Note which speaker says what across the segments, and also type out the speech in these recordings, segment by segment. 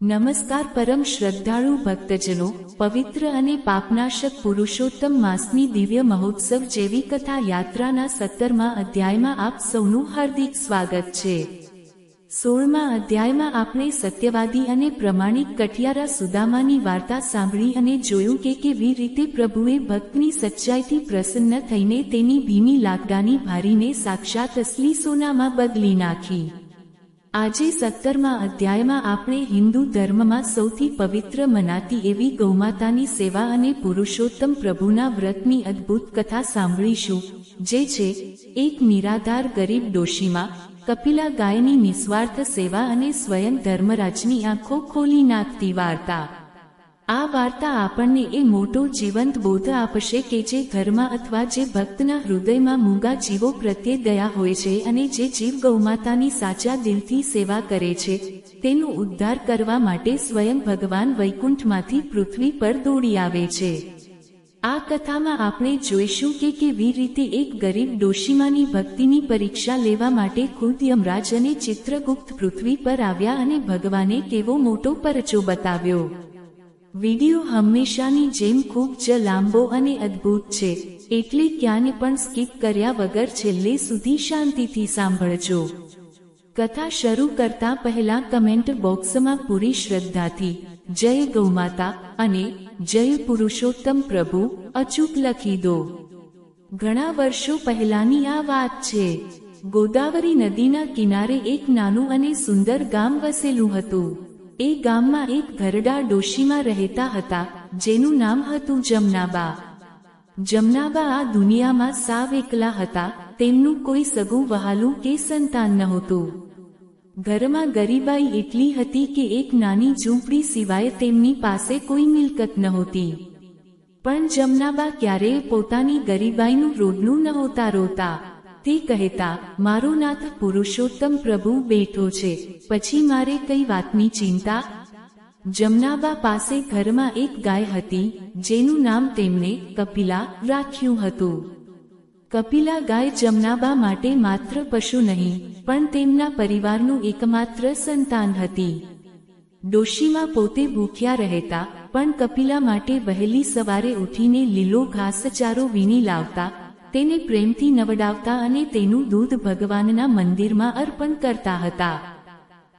Speaker 1: નમસ્કાર પરમ શ્રદ્ધાળુ ભક્તજનો, પવિત્ર અને પાપનાશક પુરુષોત્તમ માસની દિવ્ય મહોત્સવ જેવી કથા યાત્રાના 17મા અધ્યાયમાં આપ સૌનું હાર્દિક સ્વાગત છે। 16મા અધ્યાયમાં આપણે સત્યવાદી અને પ્રમાણિક કઠિયારા સુદામાની વાર્તા સાંભળી અને જોયું કે કેવી રીતે પ્રભુએ ભક્તની સચ્ચાઈથી પ્રસન્ન થઈને તેની ભીની લાકડાની ભારીને સાક્ષાત અસલી સોનામાં બદલી નાખી। આજે 17મા અધ્યાયમાં આપણે હિન્દુ ધર્મમાં સૌથી પવિત્ર મનાતી એવી ગૌમાતાની સેવા અને પુરુષોત્તમ પ્રભુના વ્રતની અદ્ભુત કથા સાંભળીશું, જે છે એક નિરાધાર ગરીબ ડોશીમાં કપિલા ગાયની નિસ્વાર્થ સેવા અને સ્વયં ધર્મરાજની આંખો ખોલી નાખતી વાર્તા। આ વાર્તા આપણને એ મોટો જીવંત બોધ આપશે કે જે ઘરમાં અથવા જે ભક્તના હૃદયમાં મૂંગા જીવો પ્રત્યે દયા હોય છે અને જે જીવ ગૌમાતાની સાચા દિલથી સેવા કરે છે, તેનો ઉદ્ધાર કરવા માટે સ્વયં ભગવાન વૈકુંઠમાંથી પૃથ્વી પર દોડી આવે છે। આ કથામાં આપણે જોઈશું કે કેવી રીતે એક ગરીબ ડોશીમાની ભક્તિની પરીક્ષા લેવા માટે ખુદ યમરાજ અને ચિત્રગુપ્ત પૃથ્વી પર આવ્યા અને ભગવાને કેવો મોટો પરચો બતાવ્યો। વિડિયો હંમેશાની જેમ ખૂબ જ લાંબો અને અદ્ભુત છે, એટલે ક્યાંય પણ સ્કીપ કર્યા વગર છેલ્લે સુધી શાંતિથી સાંભળજો। કથા શરૂ કરતા પહેલા કમેન્ટ બોક્સમાં પૂરી શ્રદ્ધાથી જય ગૌમાતા અને જય પુરુષોત્તમ પ્રભુ અચૂક લખી દો। ઘણા વર્ષો પહેલાની આ વાત છે। ગોદાવરી નદીના કિનારે એક નાનું અને સુંદર ગામ વસેલું હતું। એ ગામમાં એક ઘરડા ડોશીમાં રહેતા હતા, જેનું નામ હતું જમનાબા। જમનાબા આ દુનિયામાં સાવ એકલા હતા। તેમનું કોઈ સગું વહાલું કે સંતાન નહોતું। ઘરમાં ગરીબાઈ એટલી હતી કે એક નાની ઝૂંપડી સિવાય તેમની પાસે કોઈ મિલકત નહોતી। પણ જમનાબા ક્યારેય પોતાની ગરીબાઈનું રોદનું નહોતા રોતા। તે કહેતા, મારો નાથ પુરુષોત્તમ પ્રભુ બેઠો છે, પછી મારે કઈ વાતની ચિંતા? જમનાબા પાસે ઘરમાં એક ગાય હતી, જેનું નામ તેમણે કપિલા રાખ્યું હતું। કપિલા ગાય જમનાબા માટે માત્ર પશુ નહીં, પણ તેમના પરિવારનું એકમાત્ર સંતાન હતી। ડોશીમાં પોતે ભૂખ્યા રહેતા, પણ કપિલા માટે વહેલી સવારે ઉઠીને લીલો ઘાસચારો વીણી લાવતા, તેને પ્રેમથી નવડાવતા અને તેનું દૂધ ભગવાનના મંદિરમાં અર્પણ કરતા હતા।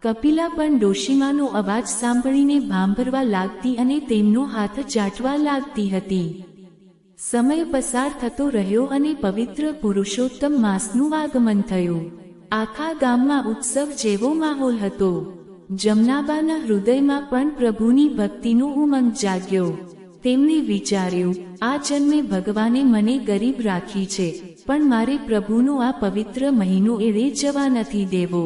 Speaker 1: કપિલા પણ ડોશીમાનો અવાજ સાંભળીને ભાંભરવા લાગતી અને તેમનો હાથ ચાટવા લાગતી હતી। સમય પસાર થતો રહ્યો અને પવિત્ર પુરુષોત્તમ માસનું આગમન થયું। આખા ગામમાં ઉત્સવ જેવો માહોલ હતો। જમનાબાના હૃદયમાં પણ પ્રભુની ભક્તિનો ઉમંગ જાગ્યો। તેમણે વિચાર્યું, આ જન્મે ભગવાને મને ગરીબ રાખી છે, પણ મારે પ્રભુનો આ પવિત્ર મહિનો એળે જવા નથી દેવો।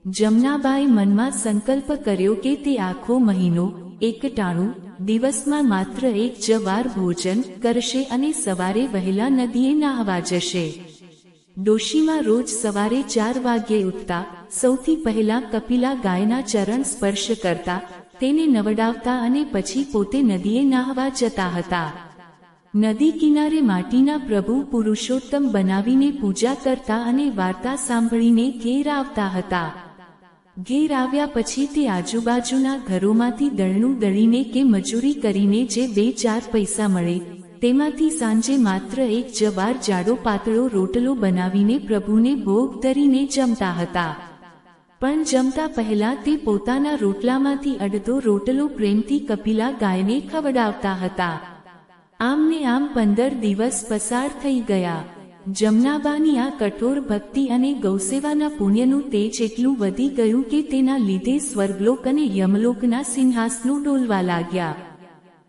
Speaker 1: જમનાબાએ મનમાં સંકલ્પ કર્યો કે તે આખો મહિનો એકટાણું દિવસમાં માત્ર એક જ વાર ભોજન કરશે અને સવારે વહેલા નદીએ નાહવા જશે। ડોશીમાં રોજ સવારે 4 વાગ્યે ઉઠતા, સૌથી પહેલા કપિલા ગાયના ચરણ સ્પર્શ કરતા, તેને નવડાવતા અને પછી પોતે નદીએ નાહવા જતા હતા। નદી કિનારે માટીના પ્રભુ પુરુષોત્તમ બનાવીને પૂજા કરતા અને વાર્તા સાંભળીને ઘેર આવતા હતા। ઘેર આવ્યા પછી તે આજુબાજુના ઘરોમાંથી દળનું દળીને કે મજૂરી કરીને જે 2-4 પૈસા મળે, તેમાંથી સાંજે માત્ર એક જ વાર જાડો પાતળો રોટલો બનાવીને પ્રભુને ભોગ ધરીને જમતા હતા। પણ જમતા પહેલા તે પોતાના રોટલામાંથી અડધો રોટલો પ્રેમથી કપિલા ગાયને ખવડાવતા હતા। આમ ને આમ 15 દિવસ પસાર થઈ ગયા। જમનાબાની આ કઠોર ભક્તિ અને ગૌસેવાના પુણ્યનું તેજ એટલું વધી ગયું કે તેના લીધે સ્વર્ગલોક અને યમલોકના સિંહાસનો ડોલવા લાગ્યા।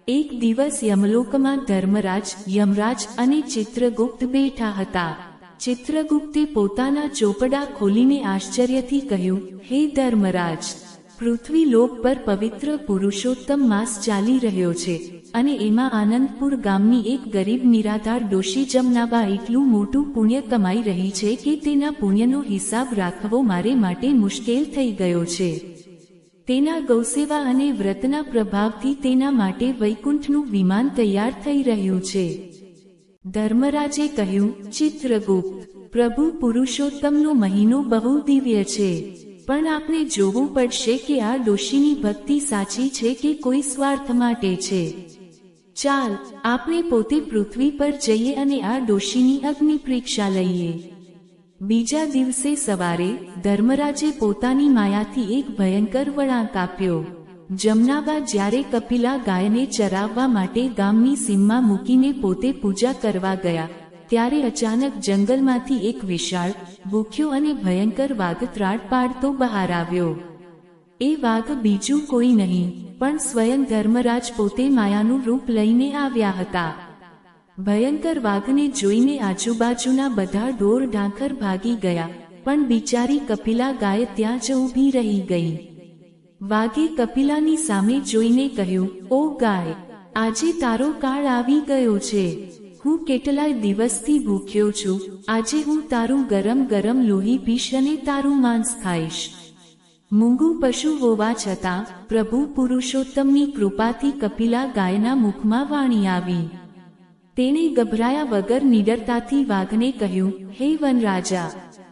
Speaker 1: એક દિવસ યમલોકમાં ધર્મરાજ, યમરાજ અને ચિત્રગુપ્ત બેઠા હતા। ચિત્રગુપ્તે પોતાના ચોપડા ખોલીને આશ્ચર્યથી કહ્યું, હે ધર્મરાજ, પૃથ્વી લોક પર પવિત્ર પુરુષોત્તમ માસ ચાલી રહ્યો છે, અને એમાં આનંદપુર ગામની એક ગરીબ નિરાધાર ડોશી જમનાબા એટલું મોટું પુણ્ય કમાઈ રહી છે કે તેના પુણ્યનો હિસાબ રાખવો મારે માટે મુશ્કેલ થઈ ગયો છે। તેના ગૌસેવા અને વ્રતના પ્રભાવથી તેના માટે વૈકુંઠનું વિમાન તૈયાર થઈ રહ્યું છે। ધર્મરાજે કહ્યું, ચિત્રગુપ્ત, પ્રભુ પુરુષોત્તમનો મહિનો બહુ દિવ્ય છે, પણ આપણે જોવું પડશે કે આ ડોશીની ભક્તિ સાચી છે કે કોઈ સ્વાર્થ માટે છે. ચાલ આપણે પોતે પૃથ્વી પર જઈએ અને આ ડોશીની અગ્નિ પરીક્ષા લઈએ. બીજા દિવસે સવારે ધર્મરાજે પોતાની માયાથી એક ભયંકર વળાંક આપ્યો. જમનાબા જ્યારે કપિલા ગાયને ચરાવવા માટે ગામની સીમમાં મૂકીને પોતે પૂજા કરવા ગયા, ત્યારે અચાનક જંગલમાંથી એક વિશાળ, ભૂખ્યો અને ભયંકર વાઘ ત્રાડ પાડતો બહાર આવ્યો. એ વાઘ બીજું કોઈ નહીં પણ સ્વયં ધર્મરાજ પોતે માયાનું રૂપ લઈને આવ્યા હતા. ભયંકર વાઘને જોઈને આજુબાજુના બધા ઢોર ઢાંખર ભાગી ગયા, પણ બિચારી કપિલા ગાય ત્યાં જ ઊભી રહી ગઈ. વાઘે કપિલાની સામે જોઈને કહ્યું, ઓ ગાય, આજે તારો કાળ આવી ગયો છે. હું કેટલાય દિવસથી ભૂખ્યો છું. આજે હું તારું ગરમ ગરમ લોહી પીશ અને તારું માંસ ખાઈશ. મૂંગું પશુ હોવા છતાં પ્રભુ પુરુષોત્તમની કૃપાથી કપિલા ગાયના મુખમાં વાણી આવી. તેણે ગભરાયા વગર નિડરતાથી વાઘને કહ્યું, હે વનરાજા,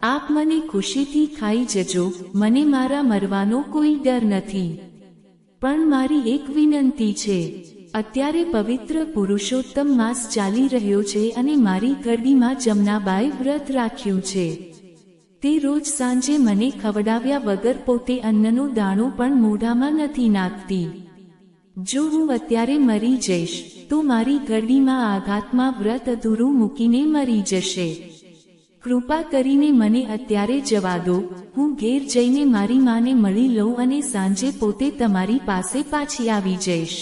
Speaker 1: આપ મને ખુશીથી ખાઈ જજો, મને મારા મરવાનો કોઈ ડર નથી. પણ મારી એક વિનંતી છે. અત્યારે પવિત્ર પુરુષોત્તમ માસ ચાલી રહ્યો છે અને મારી ઘરડીમાં જમનાબાએ વ્રત રાખ્યું છે. તે રોજ સાંજે મને ખવડાવ્યા વગર પોતે અન્નનો દાણો પણ મોઢામાં નથી નાખતી. જો હું અત્યારે મરી જઈશ તો મારી ઘરડીમાં આઘાતમાં વ્રત અધૂરું મૂકીને મરી જશે. કૃપા કરીને મને અત્યારે જવા દો. હું ઘેર જઈને મારી માને મળી લઉં અને સાંજે પોતે તમારી પાસે પાછી આવી જઈશ.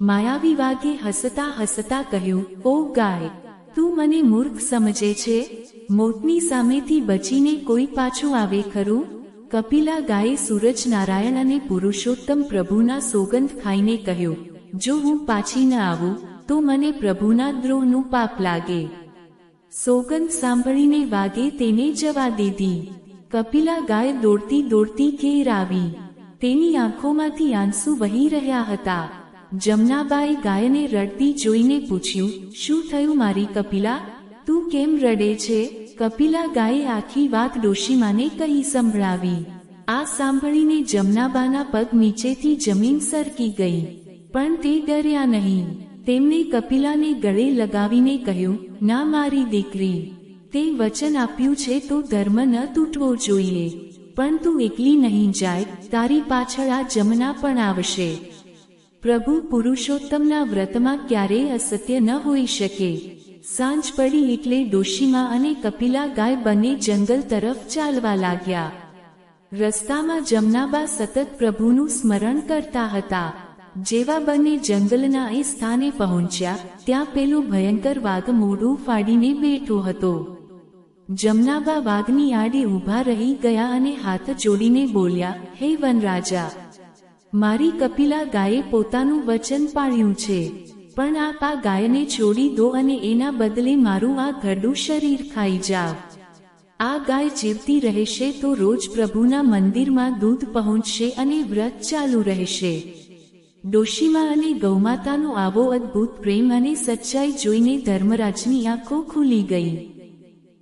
Speaker 1: માયાવી વાઘે હસતા હસતા કહ્યું, ઓ ગાય, તું મને મૂર્ખ સમજે છે? મોતની સામેથી બચીને કોઈ પાછું આવે ખરું? કપિલા ગાયે સૂરજ નારાયણ અને પુરુષોત્તમ પ્રભુના સોગંદ ખાઈને કહ્યું, જો હું પાછી ન આવું તો મને પ્રભુના દ્રોહનું પાપ લાગે. સોગંદ સાંભળીને વાઘે તેને જવા દીધી. કપિલા ગાય દોડતી દોડતી ઘેર આવી. તેની આંખોમાંથી આંસુ વહી રહ્યા હતા. જમનાબાએ ગાયને રડતી જોઈને પૂછ્યું, શું થયું મારી કપિલા? તું કેમ રડે છે? કપિલા ગાયે આખી વાત ડોશીમાને કહી સંભળાવી. આ સાંભળીને જમનાબાના પગ નીચેથી જમીન સરકી ગઈ, પણ તે ડર્યા નહીં. તેમણે કપિલાને ગળે લગાવીને કહ્યું, ના મારી દીકરી, તે વચન આપ્યું છે તો ધર્મ ન તૂટવો જોઈએ. પણ તું એકલી નહીં જાય, તારી પાછળ આ જમના પણ આવશે. પ્રભુ પુરુષોત્તમના વ્રતમાં ક્યારેય અસત્ય ન હોઈ શકે. સાંજ પડી એટલે ડોશીમા અને કપિલા ગાય બંને જંગલ તરફ ચાલવા લાગ્યા. રસ્તામાં જમનાબા સતત પ્રભુનું સ્મરણ કરતા હતા. જેવા બંને જંગલના એ સ્થાને પહોંચ્યા, ત્યાં પેલો ભયંકર વાઘ મોઢું ફાડીને બેઠો હતો. જમનાબા વાઘની આડે ઊભા રહી ગયા અને હાથ જોડીને બોલ્યા, હે વનરાજા, મારી કપિલા ગાયે પોતાનું વચન પાળ્યું છે, પણ આપ આ ગાયને છોડી દો અને એના બદલે મારું આ ઘરડું શરીર ખાઈ જાવ. આ ગાય જીવતી રહેશે તો રોજ પ્રભુના મંદિરમાં દૂધ પહોંચશે અને વ્રત ચાલુ રહેશે. ડોશીમા અને ગૌમાતાનો આવો અદ્ભુત પ્રેમ અને સચ્ચાઈ જોઈને ધર્મરાજની આંખો ખુલી ગઈ.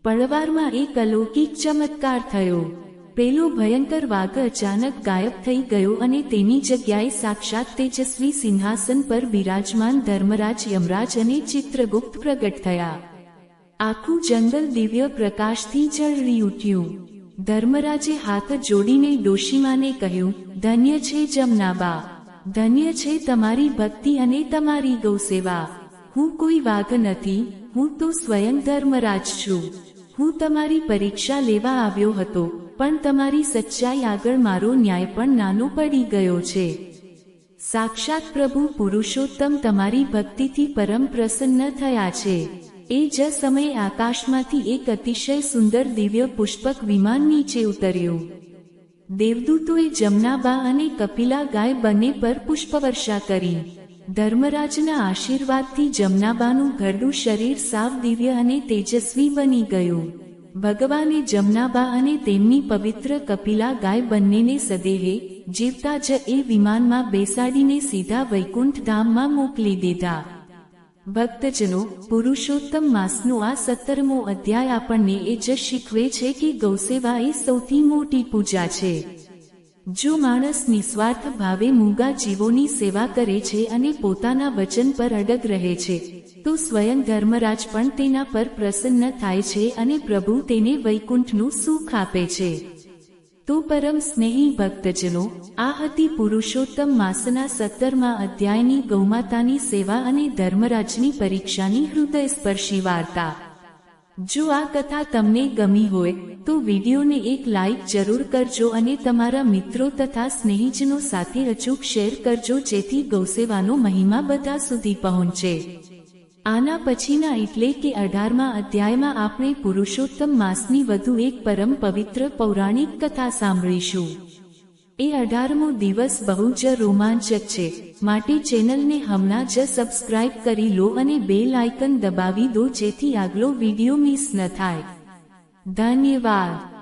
Speaker 1: પળવારમાં એક અલૌકિક ચમત્કાર થયો. પેલો ભયંકર વાઘ અચાનક ગાયબ થઈ ગયો અને તેની જગ્યાએ સાક્ષાત તેજસ્વી સિંહાસન પર બિરાજમાન ધર્મરાજ, યમરાજ અને ચિત્રગુપ્ત પ્રગટ થયા. આખું જંગલ દિવ્ય પ્રકાશથી ઝળહળી ઉઠ્યું. ધર્મરાજે હાથ જોડીને ડોશીમાને કહ્યું, ધન્ય છે જમનાબા, ધન્ય છે તમારી ભક્તિ અને તમારી ગૌસેવા. હું કોઈ વાઘ નથી, હું તો સ્વયં ધર્મરાજ છું. હું તમારી પરીક્ષા લેવા આવ્યો હતો, પણ તમારી સચ્ચાઈ આગળ મારો ન્યાય પણ નાનો પડી ગયો છે. સાક્ષાત પ્રભુ પુરુષોત્તમ તમારી ભક્તિથી પરમ પ્રસન્ન થયા છે. એ જ સમયે આકાશમાંથી એક અતિશય સુંદર દિવ્ય પુષ્પક વિમાન નીચે ઉતર્યું. દેવદૂતોએ જમનાબા અને કપિલા ગાય બંને પર પુષ્પવર્ષા કરી. ધર્મરાજના આશીર્વાદથી જમનાબાનું ઘરડું શરીર સાવ દિવ્ય અને તેજસ્વી બની ગયું. ભગવાને જમનાબા અને તેમની પવિત્ર કપિલા ગાય બંનેને સદેહે જીવતા જ એ વિમાનમાં બેસાડીને સીધા વૈકુંઠ ધામમાં મોકલી દીધા. ભક્તજનો, પુરુષોત્તમ માસનો આ 17મો અધ્યાય આપણને એ જ શીખવે છે કે ગૌસેવા એ સૌથી મોટી પૂજા છે. જો માણસ નિસ્વાર્થ ભાવે મૂંગા જીવોની સેવા કરે છે અને પોતાના વચન પર અડગ રહે છે, તો સ્વયં ધર્મરાજ પણ તેના પર પ્રસન્ન થાય છે અને પ્રભુ તેને વૈકુંઠનું સુખ આપે છે. તો પરમ સ્નેહી ભક્તજનો, આ હતી પુરુષોત્તમ માસના 17મા અધ્યાયની ગૌમાતાની સેવા અને ધર્મરાજની પરીક્ષાની હૃદયસ્પર્શી વાર્તા. જો આ કથા તમને ગમી હોય તો વિડીયોને એક લાઈક જરૂર કરજો અને તમારા મિત્રો તથા સ્નેહીજનો સાથે અચૂક શેર કરજો, જેથી ગૌસેવાનો મહિમા બધા સુધી પહોંચે. આના પછીના એટલે કે 18મા અધ્યાયમાં આપણે પુરુષોત્તમ માસની વધુ એક પરમ પવિત્ર પૌરાણિક કથા સાંભળીશું. એ 18મો દિવસ બહુ જ રોમાંચક છે, માટે ચેનલને હમણાં જ સબસ્ક્રાઇબ કરી લો અને બેલ આઇકન દબાવી દો, જેથી આગલો વિડીયો મિસ ન થાય. ધન્યવાદ.